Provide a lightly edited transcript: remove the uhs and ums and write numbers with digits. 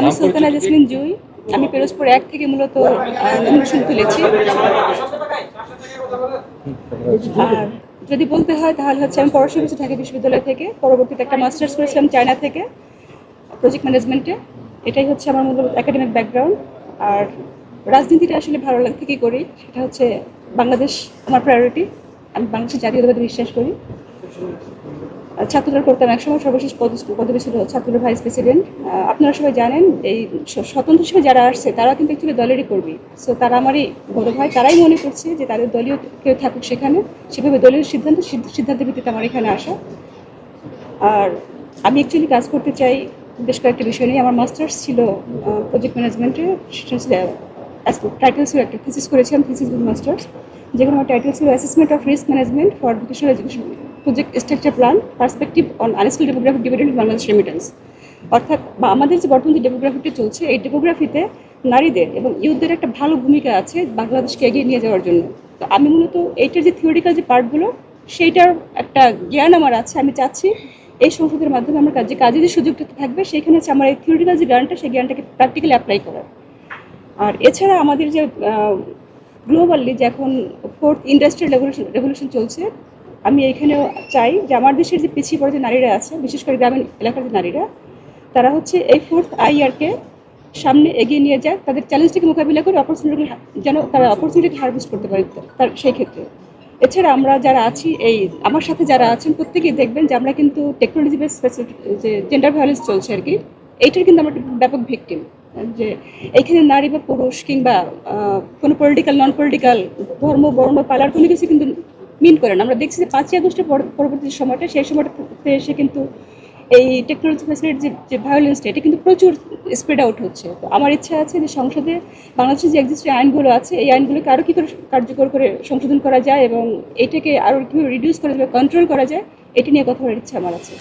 আমি সুলতানা জেসমিন জুই। আমি পিরোজপুর 1 থেকে মূলত নমিনেশন তুলেছি। আর যদি বলতে হয় তাহলে হচ্ছে আমি পড়াশোনা করেছি ঢাকা বিশ্ববিদ্যালয় থেকে, পরবর্তীতে একটা মাস্টার্স করেছিলাম চায়না থেকে প্রজেক্ট ম্যানেজমেন্টে। এটাই হচ্ছে আমার মূলত একাডেমিক ব্যাকগ্রাউন্ড। আর রাজনীতিটা আসলে ভালো থেকেই করি, সেটা হচ্ছে বাংলাদেশ আমার প্রায়োরিটি। আমি বাংলাদেশের জাতীয়তাবাদে বিশ্বাস করি। ছাত্রদল করতাম একসময়, সর্বশেষ পদবি ছিল ছাত্রদল ভাইস প্রেসিডেন্ট। আপনারা সবাই জানেন এই স্বতন্ত্র হিসেবে যারা আসছে তারা কিন্তু অ্যাকচুয়ালি দলেরই কর্মী। সো তারা আমারই বড় ভাই, তারাই মনে করছে যে তাদের দলীয় কেউ থাকুক সেখানে, সেভাবে দলীয় সিদ্ধান্তের ভিত্তিতে আমার এখানে আসা। আর আমি অ্যাকচুয়ালি কাজ করতে চাই বেশ কয়েকটা বিষয় নিয়ে। আমার মাস্টার্স ছিল প্রজেক্ট ম্যানেজমেন্টে, টাইটেল ছিল একটা থিসিস করেছিলাম, থিসিস উইথ মাস্টার্স, যেখানে আমার টাইটেল ছিল assessment of risk management for vocational education project structure plan perspective on unskilled demographic dividend in Bangladesh remittance. অর্থাৎ আমাদের যে বর্তমান যে ডেমোগ্রাফিটা চলছে, এই ডেমোগ্রাফিতে নারীদের এবং ইউথদের একটা ভালো ভূমিকা আছে বাংলাদেশকে এগিয়ে নিয়ে যাওয়ার জন্য। তো আমি মূলত এইটার যে থিওরিক্যাল যে পার্টগুলো, সেইটার একটা জ্ঞান আমার আছে। আমি চাচ্ছি এই সংসদের মাধ্যমে আমার যে কাজের যে সুযোগটা থাকবে, সেখানে হচ্ছে আমার এই থিওরিক্যাল যে জ্ঞানটা, সেই জ্ঞানটাকে প্র্যাকটিক্যালি অ্যাপ্লাই করার। আর এছাড়া আমাদের যে গ্লোবালি যে এখন 4th ইন্ডাস্ট্রিয়াল রেভলিউশন চলছে, আমি এইখানেও চাই যে আমার দেশের যে পিছিয়ে পড়ে যে নারীরা আছে, বিশেষ করে গ্রামীণ এলাকার যে নারীরা, তারা হচ্ছে এই 4th IRকে সামনে এগিয়ে নিয়ে যায়, তাদের চ্যালেঞ্জটাকে মোকাবিলা করে অপরচুনিটি যেন তারা অপরচুনিটি হারভেস্ট করতে পারে তার সেই ক্ষেত্রে। এছাড়া আমরা যারা আছি, এই আমার সাথে যারা আছেন প্রত্যেকেই দেখবেন যে আমরা কিন্তু টেকনোলজি বেস যে জেন্ডার ভায়োলেন্স চলছে আর কি, এইটার কিন্তু আমরা ব্যাপক ভিকটিম। যে এইখানে নারী বা পুরুষ কিংবা কোনো পলিটিক্যাল নন পলিটিক্যাল ধর্ম বর্ণ পালার কোনো কিছু কিন্তু মিন করে না। আমরা দেখছি যে 5ই আগস্টের পরবর্তী সময়টা, সেই সময়টাতে এসে কিন্তু এই টেকনোলজি ফ্যাসিলিটির যে ভায়োলেন্সটা, এটা কিন্তু প্রচুর স্প্রেড আউট হচ্ছে। তো আমার ইচ্ছা আছে যে সংসদে বাংলাদেশের যে এক্সিস্টিং আইনগুলো আছে, এই আইনগুলোকে আরও কী করে কার্যকর করে সংশোধন করা যায় এবং এটাকে আরও কীভাবে রিডিউস করা যায়, কন্ট্রোল করা যায়, এটি নিয়ে কথা বলার ইচ্ছা আমার আছে।